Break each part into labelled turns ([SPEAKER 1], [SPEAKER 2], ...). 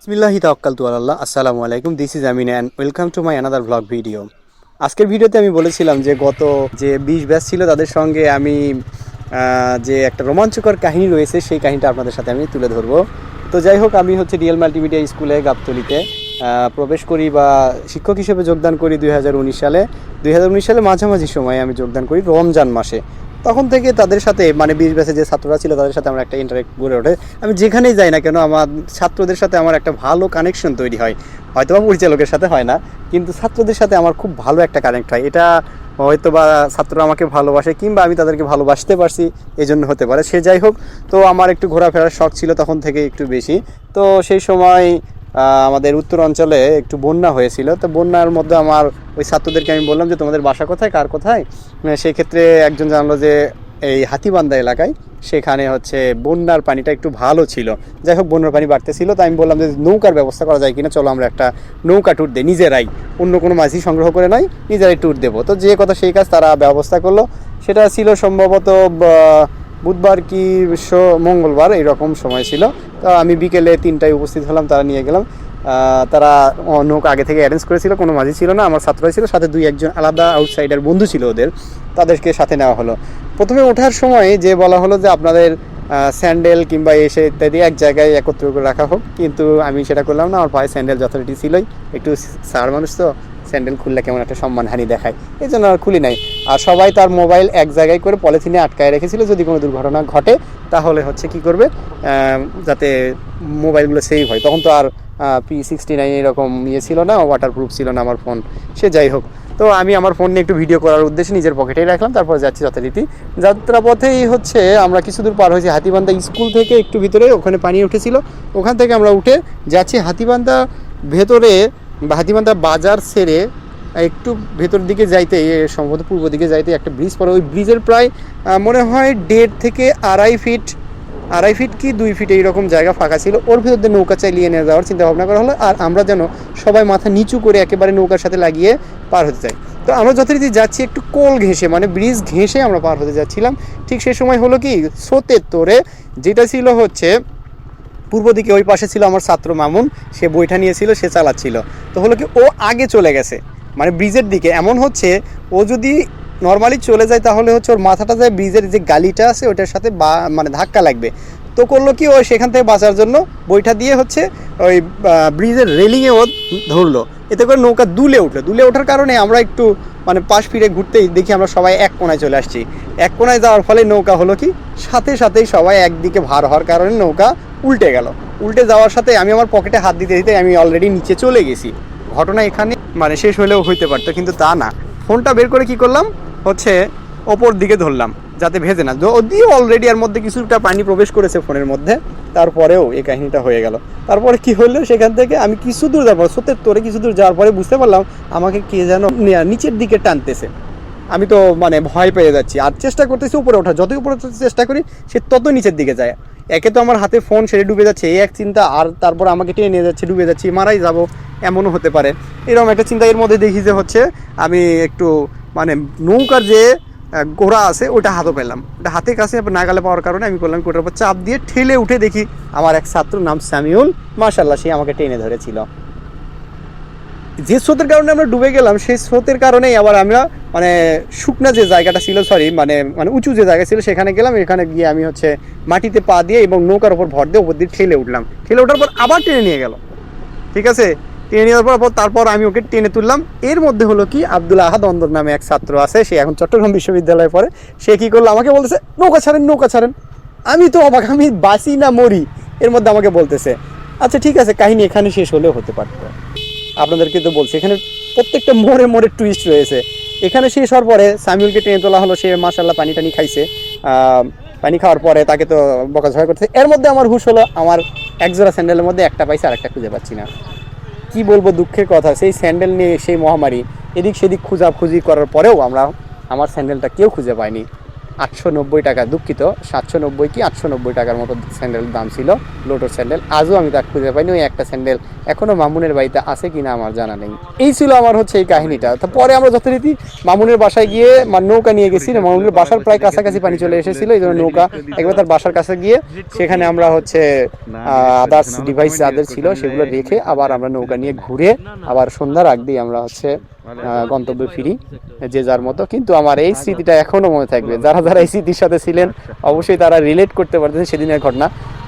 [SPEAKER 1] বিসমিল্লাহি তাওয়াক্কালতু আলাল্লাহ। আসসালামু আলাইকুম, this is Amin and welcome to my another vlog video. আজকের ভিডিওতে আমি বলেছিলাম যে গত যে 20 ব্যাচ ছিল তাদের সঙ্গে আমি যে একটা রোমাঞ্চকর কাহিনী রয়েছে সেই কাহিনীটা আপনাদের সাথে আমি তুলে ধরবো। তো যাই হোক, আমি হচ্ছে ডিএল মাল্টিমিডিয়া স্কুলে গাবতলীতে প্রবেশ করি বা শিক্ষক হিসেবে যোগদান করি 2019 সালে। 2019 সালে মাঝামাঝি সময়ে আমি যোগদান করি রমজান মাসে। তখন থেকে তাদের সাথে মানে 20 ব্যাচে যে ছাত্ররা ছিল তাদের সাথে আমার একটা ইন্টারেক্ট গড়ে ওঠে। আমি যেখানেই যাই না কেন আমার ছাত্রদের সাথে আমার একটা ভালো কানেকশন তৈরি হয়। হয়তো বা পরিচালকের সাথে হয় না, কিন্তু ছাত্রদের সাথে আমার খুব ভালো একটা কানেক্ট হয়। এটা হয়তো বা ছাত্ররা আমাকে ভালোবাসে কিংবা আমি তাদেরকে ভালোবাসতে পারছি, এই জন্য হতে পারে। সে যাই হোক, তো আমার একটু ঘোরাফেরার শখ ছিল তখন থেকে একটু বেশি। তো সেই সময় আমাদের উত্তর অঞ্চলে একটু বন্যা হয়েছিল। তো বন্যার মধ্যে আমার ওই ছাত্রদেরকে আমি বললাম যে তোমাদের বাসা কোথায়, কার কোথায়। সেই ক্ষেত্রে একজন জানলো যে এই হাতিবান্ধা এলাকায়, সেখানে হচ্ছে বন্যার পানিটা একটু ভালো ছিল। যাই হোক, বন্যার পানি বাড়তেছিল, তাই আমি বললাম যে নৌকার ব্যবস্থা করা যায় কিনা, চলো আমরা একটা নৌকা ট্যুর দিই নিজেরাই, অন্য কোনো মাঝি সংগ্রহ করে নয়, নিজেরাই ট্যুর দেবো। তো যে কথা সেই কাজ, তারা ব্যবস্থা করলো। সেটা ছিল সম্ভবত বুধবার কি মঙ্গলবার এইরকম সময় ছিল। তো আমি বিকেলে 3টায় উপস্থিত হলাম, তারা নিয়ে গেলাম। তারা নৌকা আগে থেকে অ্যারেঞ্জ করেছিল, কোনো মাঝি ছিল না, আমার ছাত্রই ছিল, সাথে 2-1 জন আলাদা আউটসাইডার বন্ধু ছিল ওদের, তাদেরকে সাথে নেওয়া হলো। প্রথমে ওঠার সময় যে বলা হলো যে আপনাদের স্যান্ডেল কিংবা এসে ইত্যাদি এক জায়গায় একত্র করে রাখা হোক, কিন্তু আমি সেটা করলাম না। আমার পায়ে স্যান্ডেল যথারীতি ছিলই, একটু স্যার মানুষ তো, স্যান্ডেল খুললে কেমন একটা সম্মানহানি দেখায়, এই জন্য আর খুলি নাই। আর সবাই তার মোবাইল এক জায়গায় করে পলিথিনে আটকায় রেখেছিল, যদি কোনো দুর্ঘটনা ঘটে তাহলে হচ্ছে কি করবে, যাতে মোবাইলগুলো সেভ হয়। তখন তো আর P69 এরকম ইয়ে ছিল না, ওয়াটারপ্রুফ ছিল না আমার ফোন। সে যাই হোক, তো আমি আমার ফোন নিয়ে একটু ভিডিও করার উদ্দেশ্যে নিজের পকেটেই রাখলাম, তারপর যাচ্ছি যথারীতি। যাত্রাপথেই হচ্ছে আমরা কিছু দূর পার হয়েছি হাতিবান্ধা স্কুল থেকে একটু ভিতরে, ওখানে পানি উঠেছিল, ওখান থেকে আমরা উঠে যাচ্ছি হাতিবান্ধা ভেতরে বা হাতিবান্ধা বাজার ছেড়ে একটু ভেতর দিকে যাইতে, সম্ভবত পূর্ব দিকে যাইতে একটা ব্রিজ পড়ে। ওই ব্রিজের প্রায় মনে হয় 1.5 থেকে 2.5 ফিট কি 2 ফিট এইরকম জায়গা ফাঁকা ছিল, ওর ভিতর দিয়ে নৌকা চালিয়ে নিয়ে যাওয়ার চিন্তা ভাবনা করা হলো। আর আমরা যেন সবাই মাথা নিচু করে একেবারে নৌকার সাথে লাগিয়ে পার হতে চাই। তো আমরা যথারীতি যাচ্ছি একটু কোল ঘেঁষে, মানে ব্রিজ ঘেঁষে আমরা পার হতে যাচ্ছিলাম। ঠিক সেই সময় হলো কি, স্রোতের তোরে যেটা ছিল হচ্ছে পূর্ব দিকে, ওই পাশে ছিল আমার ছাত্র মামুন, সে বইটা নিয়েছিল, সে চালাচ্ছিল। তো হলো কি, ও আগে চলে গেছে মানে ব্রিজের দিকে। এমন হচ্ছে, ও যদি নর্মালি চলে যায় তাহলে হচ্ছে ওর মাথাটা যায় ব্রিজের যে গালিটা আছে ওটার সাথে মানে ধাক্কা লাগবে। তো করলো কি, ও সেখান থেকে বাঁচার জন্য বইটা দিয়ে হচ্ছে ওই ব্রিজের রেলিংয়ে ও ধরলো। এতে করে নৌকা দুলে উঠলো। দুলে ওঠার কারণে আমরা একটু মানে পাশ ফিরে ঘুরতেই দেখি আমরা সবাই এক কোণায় চলে আসছি। এক কোণায় যাওয়ার ফলে নৌকা হলো কি, সাথেই সবাই একদিকে ভার হওয়ার কারণে নৌকা উল্টে গেল। উল্টে যাওয়ার সাথে আমি আমার পকেটে হাত দিতে দিতে আমি অলরেডি নিচে চলে গেছি। ঘটনা এখানে মানে শেষ হলেও হইতে পারতো, কিন্তু তা না। ফোনটা বের করে কি করলাম হচ্ছে ওপর দিকে ধরলাম যাতে ভেজে না, যদিও অলরেডি এর মধ্যে কিছুটা পানি প্রবেশ করেছে ফোনের মধ্যে, তারপরেও এই কাহিনীটা হয়ে গেল। তারপরে কি হলো, সেখান থেকে আমি কিছু দূর যাওয়ার পর, সত্যি তোরে কিছু দূর যাওয়ার পরে বুঝতে পারলাম আমাকে কে যেন নিচের দিকে টানতেছে। আমি তো মানে ভয় পেয়ে যাচ্ছি, আর চেষ্টা করতেছি উপরে ওঠা, যতই উপরে চেষ্টা করি সে তত নিচের দিকে যায়। একে তো আমার হাতে ফোন, সেটা ডুবে যাচ্ছে, এই এক চিন্তা, আর তারপর আমাকে টেনে নিয়ে যাচ্ছে, ডুবে যাচ্ছি, মারাই যাব এমনও হতে পারে, এরকম একটা চিন্তা। এর মধ্যে দেখি যে হচ্ছে আমি একটু মানে নৌকার যে ঘোড়া আছে ওটা হাতও পেলাম, ওটা হাতের কাছে নাগালে পাওয়ার কারণে আমি করলাম ওটার উপর চাপ দিয়ে ঠেলে উঠে দেখি আমার এক ছাত্র, নাম সামিউল, মাশাআল্লাহ, সে আমাকে টেনে ধরেছিল। যে স্রোতের কারণে আমরা ডুবে গেলাম, সেই স্রোতের কারণেই আবার আমরা মানে শুকনা যে জায়গাটা ছিল, মানে উঁচু যে জায়গা ছিল সেখানে গেলাম। এখানে গিয়ে আমি হচ্ছে মাটিতে পা দিয়ে এবং নৌকার ওপর ভর দিয়ে ওপর দিয়ে ঠেলে উঠলাম। ঠেলে ওঠার পর আবার টেনে নিয়ে গেল, ঠিক আছে। টেনে নেওয়ার পর তারপর আমি ওকে টেনে তুললাম। এর মধ্যে হলো কি, আব্দুল আহাদ অন্দর নামে এক ছাত্র আছে, সে এখন চট্টগ্রাম বিশ্ববিদ্যালয়ে পড়ে। সে কি করলো, আমাকে বলতেছে নৌকা ছাড়েন। আমি তো অবাক, আমি বাঁচি না মরি, এর মধ্যে আমাকে বলতেছে। আচ্ছা ঠিক আছে, কাহিনী এখানে শেষ হলেও হতে পারতো। আপনাদেরকে তো বলছি এখানে প্রত্যেকটা মোড়ে মোড়ে টুইস্ট রয়েছে। এখানে শেষ হওয়ার পরে সামিউলকে টেনে তোলা হলো, সে মাশাআল্লাহ পানি টানি খাইছে। পানি খাওয়ার পরে তাকে তো বকাঝকা করতেছে। এর মধ্যে আমার হুশ হলো, আমার একজোড়া স্যান্ডেলের মধ্যে একটা পাইছে, আর একটা খুঁজে পাচ্ছি না। কি বলবো, দুঃখের কথা, সেই স্যান্ডেল নিয়ে সেই মহামারী, এদিক সেদিক খোঁজাখুঁজি করার পরেও আমার স্যান্ডেলটা কেউ খুঁজে পায়নি। 890 টাকা, দুঃখিত 790 কি 890 টাকার মতো স্যান্ডেলের দাম ছিল, লোটোর স্যান্ডেল। আজও আমি তা খুঁজে পাইনি, ওই একটা স্যান্ডেল এখনও মামুনের বাড়িতে আছে কিনা আমার জানা নেই। এই ছিল আমার হচ্ছে এই কাহিনীটা। তো পরে আমরা যথারীতি মামুনের বাসায় গিয়ে নৌকা নিয়ে গেছি, মামুনের বাসার প্রায় কাছাকাছি পানি চলে এসেছিল, এই জন্য নৌকা একবার তার বাসার কাছে গিয়ে সেখানে আমরা হচ্ছে আদার্স ডিভাইস যাদের ছিল সেগুলো রেখে আবার আমরা নৌকা নিয়ে ঘুরে আবার সন্ধ্যার আগ দিয়ে আমরা হচ্ছে গন্তব্যে ফিরি যে যার মতো। কিন্তু আমার এই স্মৃতিটা এখনো মনে থাকবে, যারা যারা এই স্মৃতির সাথে ছিলেন অবশ্যই তারা রিলেট করতে পারতেছে সেদিনের ঘটনা।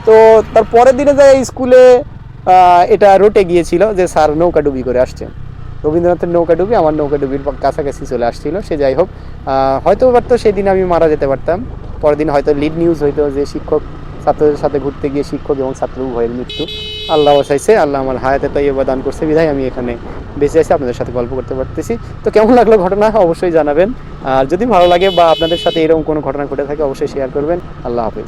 [SPEAKER 1] তো তার পরের দিনে যায় স্কুলে এটা রটে গিয়েছিল যে স্যার নৌকা ডুবি করে আসছেন। রবীন্দ্রনাথের নৌকা ডুবি আমার নৌকা ডুবির কাছাকাছি চলে আসছিল। সে যাই হোক, হয়তো পারতো সেদিন আমি মারা যেতে পারতাম। পরের দিন হয়তো লিড নিউজ হইতো যে শিক্ষক ছাত্রদের সাথে ঘুরতে গিয়ে শিক্ষক এবং ছাত্র উভয়ের মৃত্যু। আল্লাহ চাইছে, আল্লাহ আমার হায়াতে তাইয়্যিবা দান করছে বিধায় আমি এখানে বেঁচে আছি, আপনাদের সাথে গল্প করতে পারতেছি। তো কেমন লাগলো ঘটনা অবশ্যই জানাবেন, আর যদি ভালো লাগে বা আপনাদের সাথে এরকম কোনো ঘটনা ঘটে থাকে অবশ্যই শেয়ার করবেন। আল্লাহ হাফেজ।